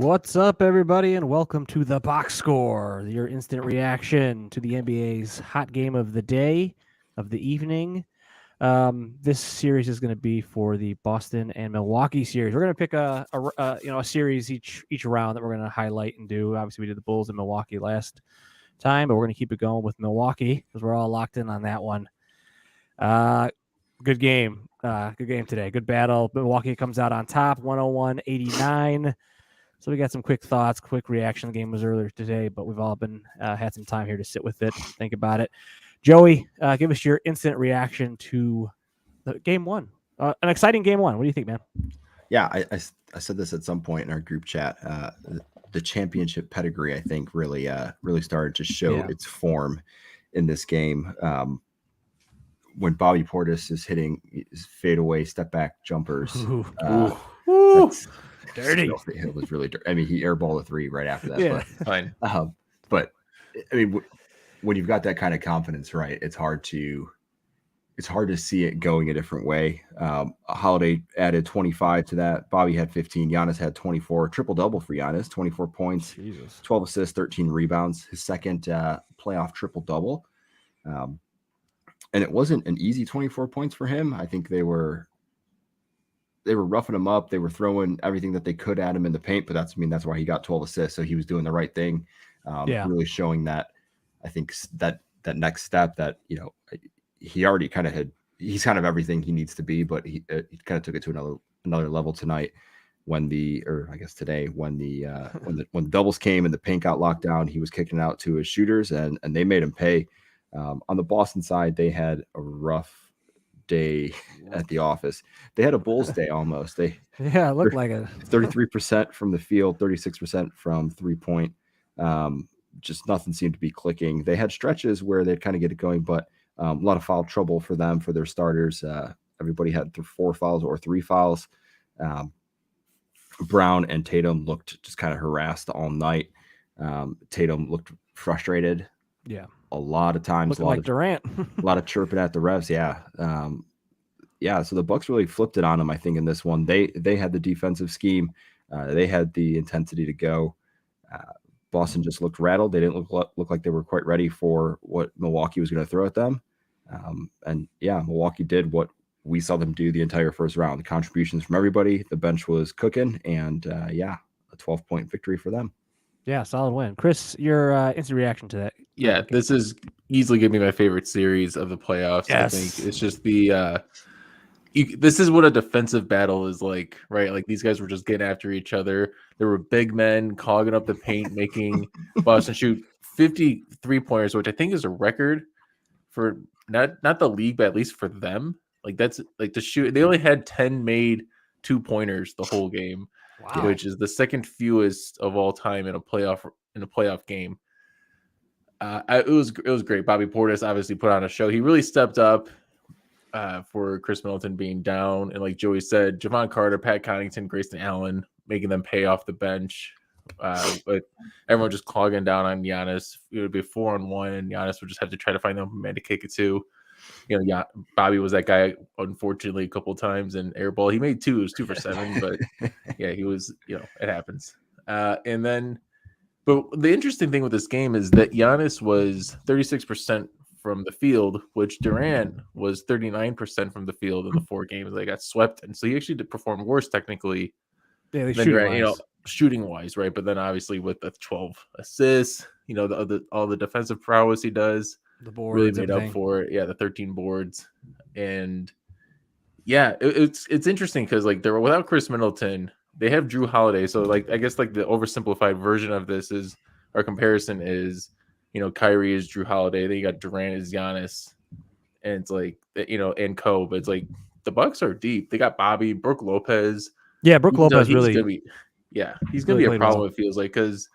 What's up, everybody, and welcome to the Box Score, your instant reaction to the NBA's hot game of the day, of the evening. This series is going to be for the Boston and Milwaukee series. We're going to pick a series each round that we're going to highlight and do. Obviously, we did the Bulls and Milwaukee last time, but we're going to keep it going with Milwaukee because we're all locked in on that one. Good game. Good game today. Good battle. Milwaukee comes out on top, 101-89. So we got some quick thoughts, quick reaction. The game was earlier today, but we've all been had some time here to sit with it, think about it. Joey, give us your instant reaction to the game one. An exciting game one. What do you think, man? Yeah, I said this at some point in our group chat. The championship pedigree, I think, really started to show its form in this game. When Bobby Portis is hitting his fadeaway step back jumpers. Dirty. It was really dirty. I mean, he airballed a three right after that. Yeah. But fine. But I mean, when you've got that kind of confidence, right? It's hard to see it going a different way. Holiday added 25 to that. Bobby had 15. Giannis had 24. Triple double for Giannis. 24 points, 12 assists, 13 rebounds. His second playoff triple double. And it wasn't an easy 24 points for him. I think they were roughing him up. They were throwing everything that they could at him in the paint, but that's why he got 12 assists. So he was doing the right thing. Really showing that, I think that next step that, he already kind of he's kind of everything he needs to be, but he kind of took it to another level tonight when the doubles came and the paint got locked down. He was kicking out to his shooters and they made him pay. On the Boston side, they had a rough day at the office. They had a Bulls day almost. It looked like it. 33% from the field, 36% from 3-point. Just nothing seemed to be clicking. They had stretches where they'd kind of get it going, but a lot of foul trouble for them, for their starters. Everybody had 4 fouls or 3 fouls. Brown and Tatum looked just kind of harassed all night. Tatum looked frustrated. Yeah. A lot of times, looking like Durant. A lot of chirping at the refs. So the Bucks really flipped it on them, I think, in this one. They had the defensive scheme. They had the intensity to go. Boston just looked rattled. They didn't look like they were quite ready for what Milwaukee was going to throw at them. Milwaukee did what we saw them do the entire first round. The contributions from everybody. The bench was cooking, and a 12-point victory for them. Yeah, solid win. Chris, your instant reaction to that? Yeah, this is easily going to be my favorite series of the playoffs. Yes. I think it's just this is what a defensive battle is like, right? Like these guys were just getting after each other. There were big men clogging up the paint, making Boston shoot 50 3-pointers, which I think is a record for not the league, but at least for them. Like that's like to shoot. They only had 10 made 2-pointers the whole game. Wow. Which is the second fewest of all time in a playoff game. It was great. Bobby Portis obviously put on a show. He really stepped up for Chris Middleton being down, and like Joey said, Javon Carter, Pat Connaughton, Grayson Allen making them pay off the bench. But everyone just clogging down on Giannis. It would be 4-on-1, and Giannis would just have to try to find the man to kick it to. Bobby was that guy, unfortunately, a couple of times in airball. He made 2. It was 2 for 7, but he was, it happens. But the interesting thing with this game is that Giannis was 36% from the field, which Durant was 39% from the field in the 4 games. They got swept, and so he actually did perform worse technically than Durant, shooting wise, right? But then obviously with the 12 assists, all the defensive prowess he does. The boards really made up for it. Yeah, the 13 boards. And it's interesting because like they were without Chris Middleton, they have Drew Holiday. So like I guess like the oversimplified version of this is our comparison is, Kyrie is Drew Holiday, then you got Durant is Giannis, and it's like and Co. But it's like the Bucks are deep. They got Bobby, Brook Lopez. Yeah, Brook Lopez he's really gonna be he's gonna be a problem, it feels like, because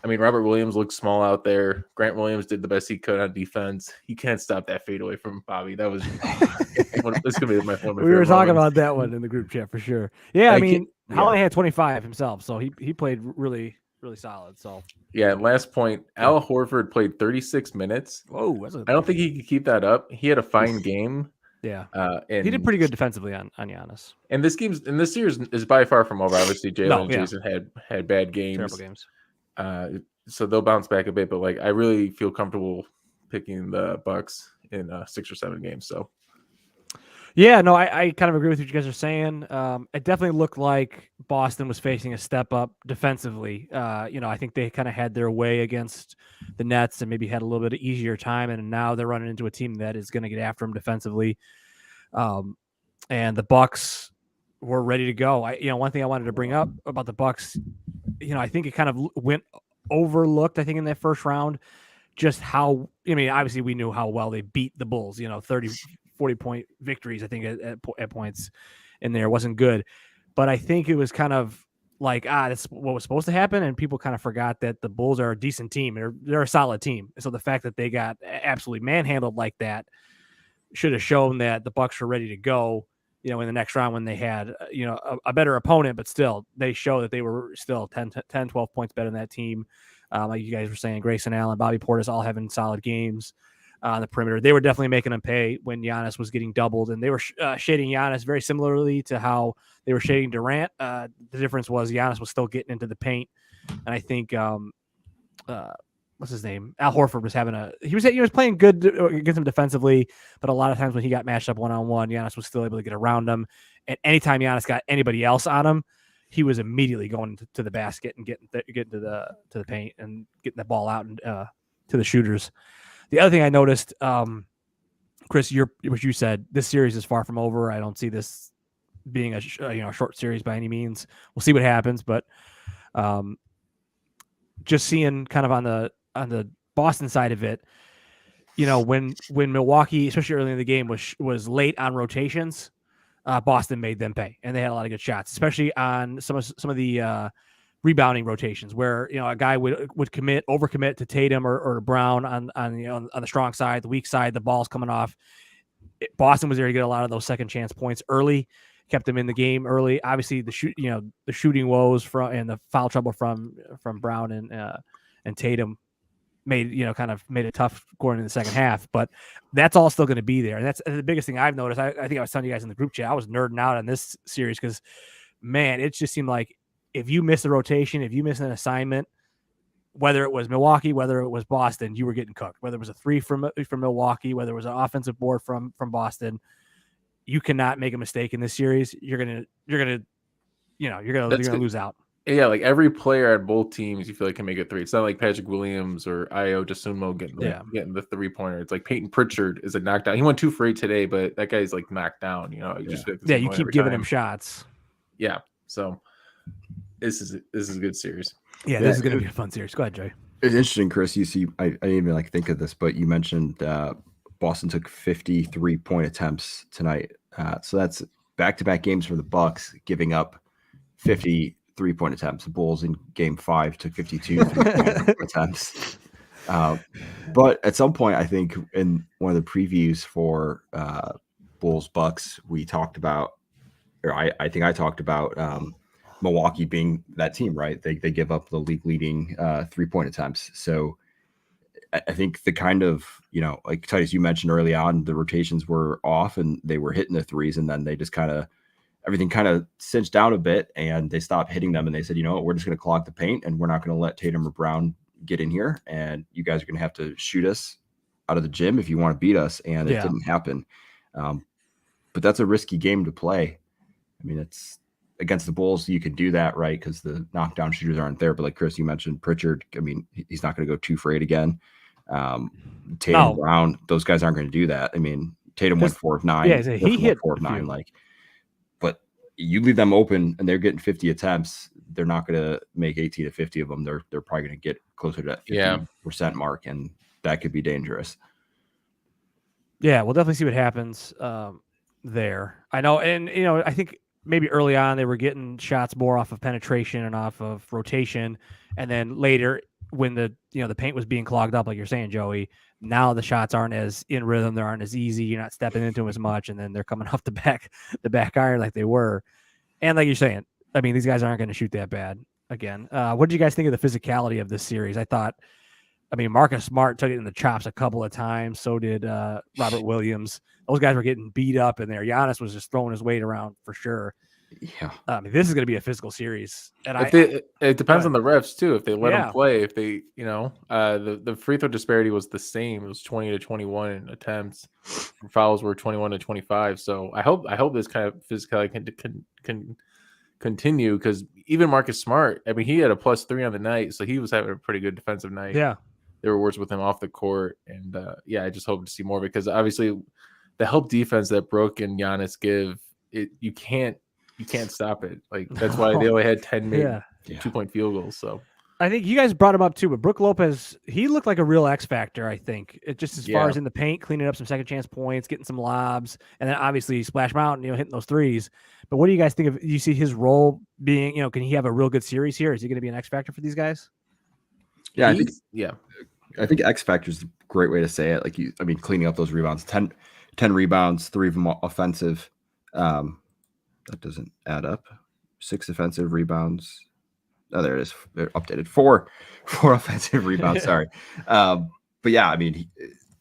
Robert Williams looks small out there. Grant Williams did the best he could on defense. He can't stop that fadeaway from Bobby. That was this gonna be one of my we were talking about that one in the group chat for sure. Yeah, Holiday had 25 himself, so he played really, really solid. So and last point, Al Horford played 36 minutes. Whoa, I don't think he could keep that up. He had a fine game, Yeah. And He did pretty good defensively on Giannis. And this series is by far from over. Obviously, Jalen and Jason had bad games, terrible games. So they'll bounce back a bit. But like, I really feel comfortable picking the Bucks in 6 or 7 games. So. Yeah, no, I kind of agree with what you guys are saying. It definitely looked like Boston was facing a step up defensively. I think they kind of had their way against the Nets and maybe had a little bit of easier time, and now they're running into a team that is going to get after them defensively. And the Bucks were ready to go. One thing I wanted to bring up about the Bucks, I think it kind of went overlooked, I think, in that first round, just how, obviously we knew how well they beat the Bulls, 40-point victories, I think, at points in there. It wasn't good. But I think it was kind of like, that's what was supposed to happen. And people kind of forgot that the Bulls are a decent team. They're a solid team. So the fact that they got absolutely manhandled like that should have shown that the Bucks were ready to go, in the next round when they had, a better opponent, but still they show that they were still 10, 12 points better than that team. Like you guys were saying, Grayson Allen, Bobby Portis all having solid games on the perimeter. They were definitely making them pay when Giannis was getting doubled, and they were shading Giannis very similarly to how they were shading Durant. The difference was Giannis was still getting into the paint, and I think what's his name? Al Horford was he was playing good against him defensively, but a lot of times when he got matched up one-on-one, Giannis was still able to get around him. And anytime Giannis got anybody else on him, he was immediately going to the basket and getting to the paint and getting the ball out and to the shooters. The other thing I noticed, Chris, what you said, this series is far from over. I don't see this being a short series by any means. We'll see what happens, but just seeing kind of on the Boston side of it, when Milwaukee, especially early in the game, was late on rotations, Boston made them pay, and they had a lot of good shots, especially on some of the rebounding rotations where a guy would overcommit to Tatum or Brown on the strong side, the weak side, the ball's coming off. Boston was there to get a lot of those second chance points early, kept them in the game early. Obviously, the shooting woes and the foul trouble from Brown and Tatum made it tough going in the second half, but that's all still going to be there. And that's the biggest thing I've noticed. I think I was telling you guys in the group chat, I was nerding out on this series because, man, it just seemed like if you miss a rotation, if you miss an assignment, whether it was Milwaukee, whether it was Boston, you were getting cooked. Whether it was a 3 from Milwaukee, whether it was an offensive board from Boston, you cannot make a mistake in this series. You're gonna lose out. Yeah, like every player at both teams, you feel like can make a 3. It's not like Patrick Williams or Ayo Dosunmu getting the 3-pointer. It's like Peyton Pritchard is a knockdown. He went 2 for 8 today, but that guy's like knocked down. You keep giving him shots. Yeah, so. This is a good series. Yeah, this is going to be a fun series. Go ahead, Jay. It's interesting, Chris. You see, I didn't even think of this, but you mentioned Boston took 53 point attempts tonight. So that's back-to-back games for the Bucks, giving up 53 point attempts. The Bulls in Game 5 took 52 attempts. But at some point, I think in one of the previews for Bulls Bucks, we talked about, or I think I talked about. Milwaukee being that team, right? They give up the league leading 3-point attempts. So I think the kind of, like Titus, you mentioned early on, the rotations were off and they were hitting the threes, and then they just everything kind of cinched down a bit and they stopped hitting them. And they said, we're just going to clog the paint and we're not going to let Tatum or Brown get in here. And you guys are going to have to shoot us out of the gym if you want to beat us. And it didn't happen. But that's a risky game to play. I mean, it's, against the Bulls, you can do that, right? Because the knockdown shooters aren't there. But like Chris, you mentioned Pritchard. I mean, he's not going to go 2 for 8 again. Tatum, Brown, those guys aren't going to do that. I mean, Tatum went 4 of 9. Yeah, he hit 4 of 9. But you leave them open and they're getting 50 attempts. They're not going to make 18 to 50 of them. They're probably going to get closer to that 50% mark, and that could be dangerous. Yeah, we'll definitely see what happens there. I know, and I think. Maybe early on they were getting shots more off of penetration and off of rotation, and then later when the paint was being clogged up, like you're saying, Joey, now the shots aren't as in rhythm, they aren't as easy, you're not stepping into them as much, and then they're coming off the back iron like they were. And like you're saying, I mean, these guys aren't going to shoot that bad again. What did you guys think of the physicality of this series? I thought I mean, Marcus Smart took it in the chops a couple of times. So did Robert Williams. Those guys were getting beat up in there. Giannis was just throwing his weight around for sure. Yeah. I mean, this is going to be a physical series. And it depends on the refs too. If they let them play, if they, the free throw disparity was the same. It was 20 to 21 in attempts. Fouls were 21 to 25. So I hope this kind of physicality can continue, because even Marcus Smart, I mean, he had a +3 on the night, so he was having a pretty good defensive night. Yeah, there were words with him off the court, and I just hope to see more, because obviously the help defense that Brook and Giannis give, you can't stop it. Like, that's why they only had 10 made 2-point field goals. So I think you guys brought him up too, but Brook Lopez, he looked like a real X factor. I think it just as far as in the paint, cleaning up some second chance points, getting some lobs, and then obviously Splash Mountain, hitting those threes. But what do you guys think of? You see his role being, can he have a real good series here? Is he going to be an X factor for these guys? Yeah, I think X factor is a great way to say it. Like, cleaning up those rebounds, 10 rebounds, 3 of them offensive. That doesn't add up. 6 offensive rebounds. Oh, there it is. They're updated. 4 offensive rebounds. Sorry. But yeah,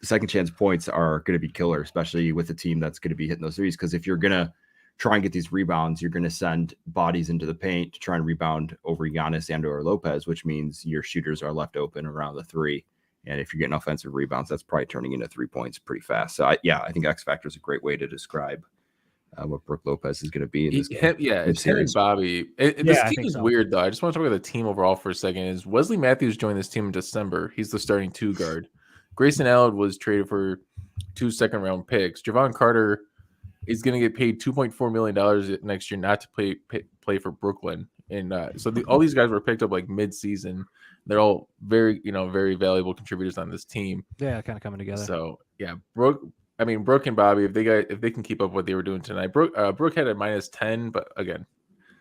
second chance points are going to be killer, especially with a team that's going to be hitting those threes. Because if you're going to try and get these rebounds, you're going to send bodies into the paint to try and rebound over Giannis and or Lopez, which means your shooters are left open around the 3. And if you're getting offensive rebounds, that's probably turning into 3 points pretty fast. So I think X factor is a great way to describe what Brook Lopez is going to be in this game. It's him and Bobby. This team is weird, though. I just want to talk about the team overall for a second. Is Wesley Matthews joined this team in December. He's the starting 2 guard. Grayson Allen was traded for 2 second-round picks. Javon Carter is going to get paid $2.4 million next year not to play for Brooklyn. And so all these guys were picked up like mid-season. They're all very, very valuable contributors on this team. Yeah, kind of coming together. So, yeah, Brook and Bobby, if they can keep up what they were doing tonight. Brook had a -10, but again,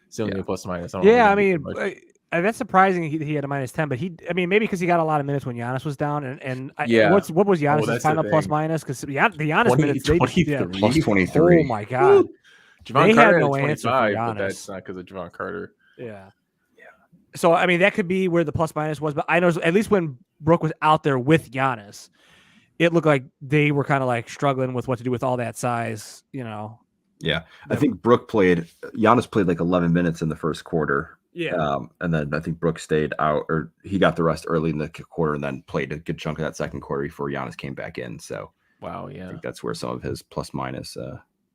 still only a plus-minus. That's surprising he had a -10, but maybe because he got a lot of minutes when Giannis was down. What was Giannis' final plus-minus? Because the Giannis minutes, plus 23. Oh my God. Javon Carter had no answer for Giannis. But that's not because of Javon Carter. Yeah. So, that could be where the plus-minus was, but I know at least when Brook was out there with Giannis, it looked like they were kind of like struggling with what to do with all that size, Yeah. I think Giannis played like 11 minutes in the first quarter. Yeah. And then I think Brook stayed out, or he got the rest early in the quarter and then played a good chunk of that second quarter before Giannis came back in. So, wow. Yeah. I think that's where some of his plus-minus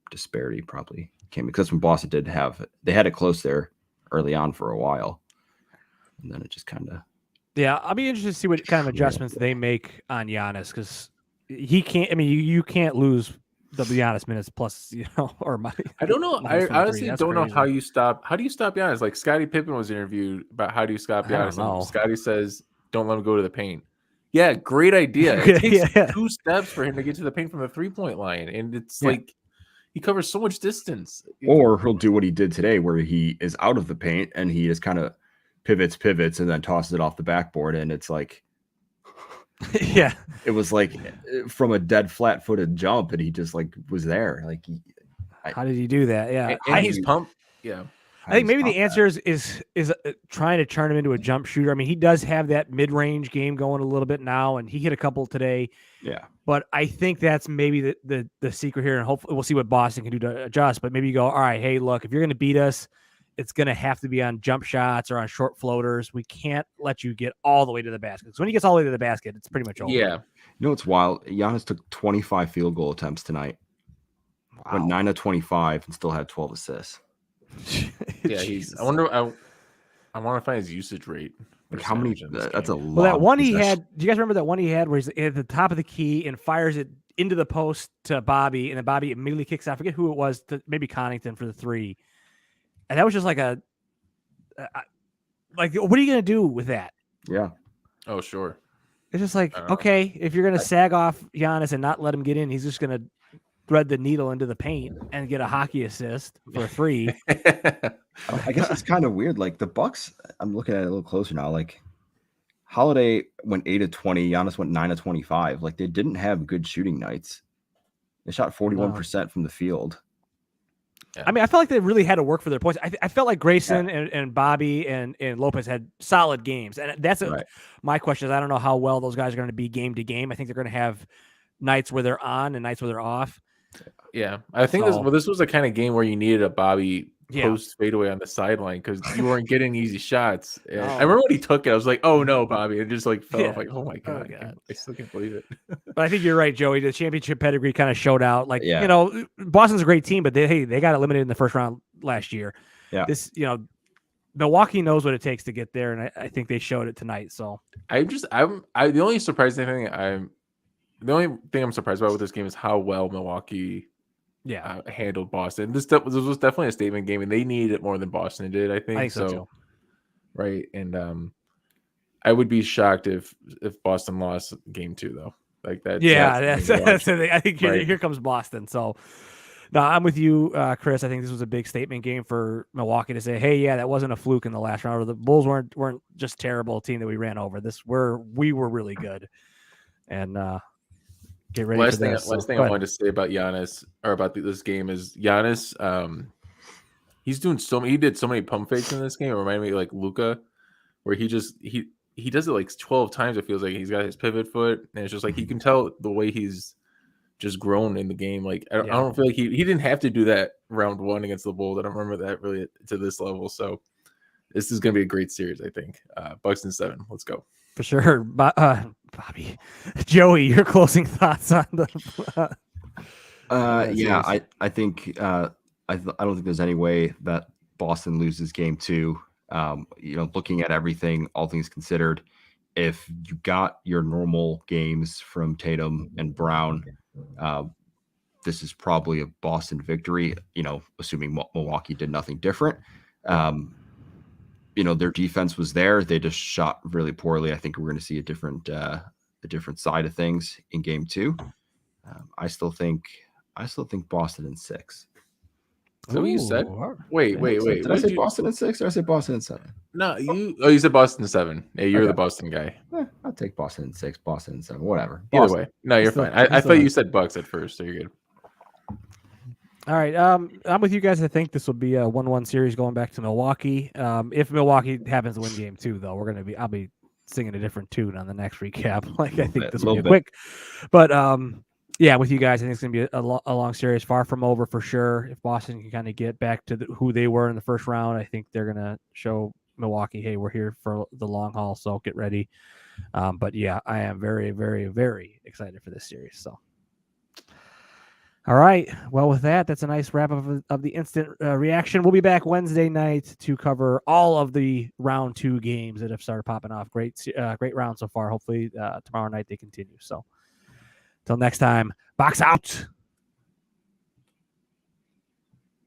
disparity probably came, because when Boston they had it close there early on for a while. And then it just kind of. Yeah, I'll be interested to see what kind of adjustments they make on Giannis, because he can't. You can't lose the Giannis minutes plus, or money. I don't know. I honestly don't know how you stop. How do you stop Giannis? Like, Scottie Pippen was interviewed about how do you stop Giannis. And Scottie says, "Don't let him go to the paint." Yeah, great idea. It takes 2 steps for him to get to the paint from the 3-point line, and it's like he covers so much distance. Or he'll do what he did today, where he is out of the paint and he just kind of pivots and then tosses it off the backboard, and it's like it was like from a dead flat-footed jump, and he just like was there. Like, how did he do that? Yeah, and he's pumped. Yeah, I think maybe the answer is trying to turn him into a jump shooter. He does have that mid-range game going a little bit now, and he hit a couple today. Yeah, but I think that's maybe the secret here, and hopefully we'll see what Boston can do to adjust. But maybe you go, all right, hey, look, if you're going to beat us, it's going to have to be on jump shots or on short floaters. We can't let you get all the way to the basket. Because when he gets all the way to the basket, it's pretty much over. Yeah. It's wild. Giannis took 25 field goal attempts tonight. Wow. Went 9 of 25 and still had 12 assists. Yeah, I wonder. I want to find his usage rate. Like, how many? That's a lot. Well, that one he had. Do you guys remember that one he had where he's at the top of the key and fires it into the post to Bobby, and then Bobby immediately kicks out? I forget who it was. Maybe Connington for the 3. And that was just like what are you going to do with that? Yeah. Oh, sure. It's just like, okay, if you're going to sag off Giannis and not let him get in, he's just going to thread the needle into the paint and get a hockey assist for a 3. I guess it's kind of weird. Like, the Bucks, I'm looking at it a little closer now. Like, Holiday went 8 of 20. Giannis went 9 of 25. Like, they didn't have good shooting nights. They shot 41% from the field. I mean, I felt like they really had to work for their points. I felt like Grayson and Bobby and Lopez had solid games. And that's my question is I don't know how well those guys are going to be game to game. I think they're going to have nights where they're on and nights where they're off. Yeah. I think this was the kind of game where you needed a Bobby post fadeaway on the sideline because you weren't getting easy shots. And I remember when he took it, I was like, "Oh no, Bobby!" And just like fell off. Like, "Oh my god, I still can't believe it." But I think you're right, Joey. The championship pedigree kind of showed out. Like you know, Boston's a great team, but they got eliminated in the first round last year. Yeah, this Milwaukee knows what it takes to get there, and I think they showed it tonight. So the only surprising thing I'm surprised about with this game is how well Milwaukee handled Boston. This was definitely a statement game, and they needed it more than Boston did. I think so too. Right, and I would be shocked if Boston lost game 2 though. Like that. That's the thing. I think here comes Boston. So no, I'm with you, Chris. I think this was a big statement game for Milwaukee to say, "Hey, that wasn't a fluke in the last round. Or the Bulls weren't just terrible team that we ran over. We were really good." And get ready for this. Last thing I wanted to say about Giannis or about this game is Giannis. He's doing he did so many pump fakes in this game. It reminded me like Luka, where he does it like 12 times. It feels like he's got his pivot foot, and it's just like you can tell the way he's just grown in the game. Like I don't feel like he didn't have to do that round 1 against the Bulls. I don't remember that really to this level. So this is going to be a great series, I think. Bucks in 7. Let's go. For sure. Bobby, Joey, your closing thoughts on the I think I don't think there's any way that Boston loses game 2. Looking at everything, all things considered, if you got your normal games from Tatum and Brown, this is probably a Boston victory, assuming Milwaukee did nothing different. Their defense was there. They just shot really poorly. I think we're going to see a different side of things in game 2. I still think Boston in 6. Is that what you said? Wait. Did I say Boston in 6 or I say Boston in 7? No, you said Boston in 7. Hey, you're the Boston guy. I'll take Boston in 6, Boston in 7, whatever. Either way. No, you're fine. I thought you said Bucks at first, so you're good. All right. I'm with you guys. I think this will be a 1-1 series going back to Milwaukee. If Milwaukee happens to win game 2, though, I'll be singing a different tune on the next recap. Like I think this will be quick. But with you guys, I think it's going to be a long series, far from over for sure. If Boston can kind of get back to who they were in the first round, I think they're going to show Milwaukee, hey, we're here for the long haul, so get ready. But I am very, very, very excited for this series. So, all right. Well, with that's a nice wrap up of the instant reaction. We'll be back Wednesday night to cover all of the round 2 games that have started popping off. Great round so far. Hopefully tomorrow night they continue. So. Till next time, box out.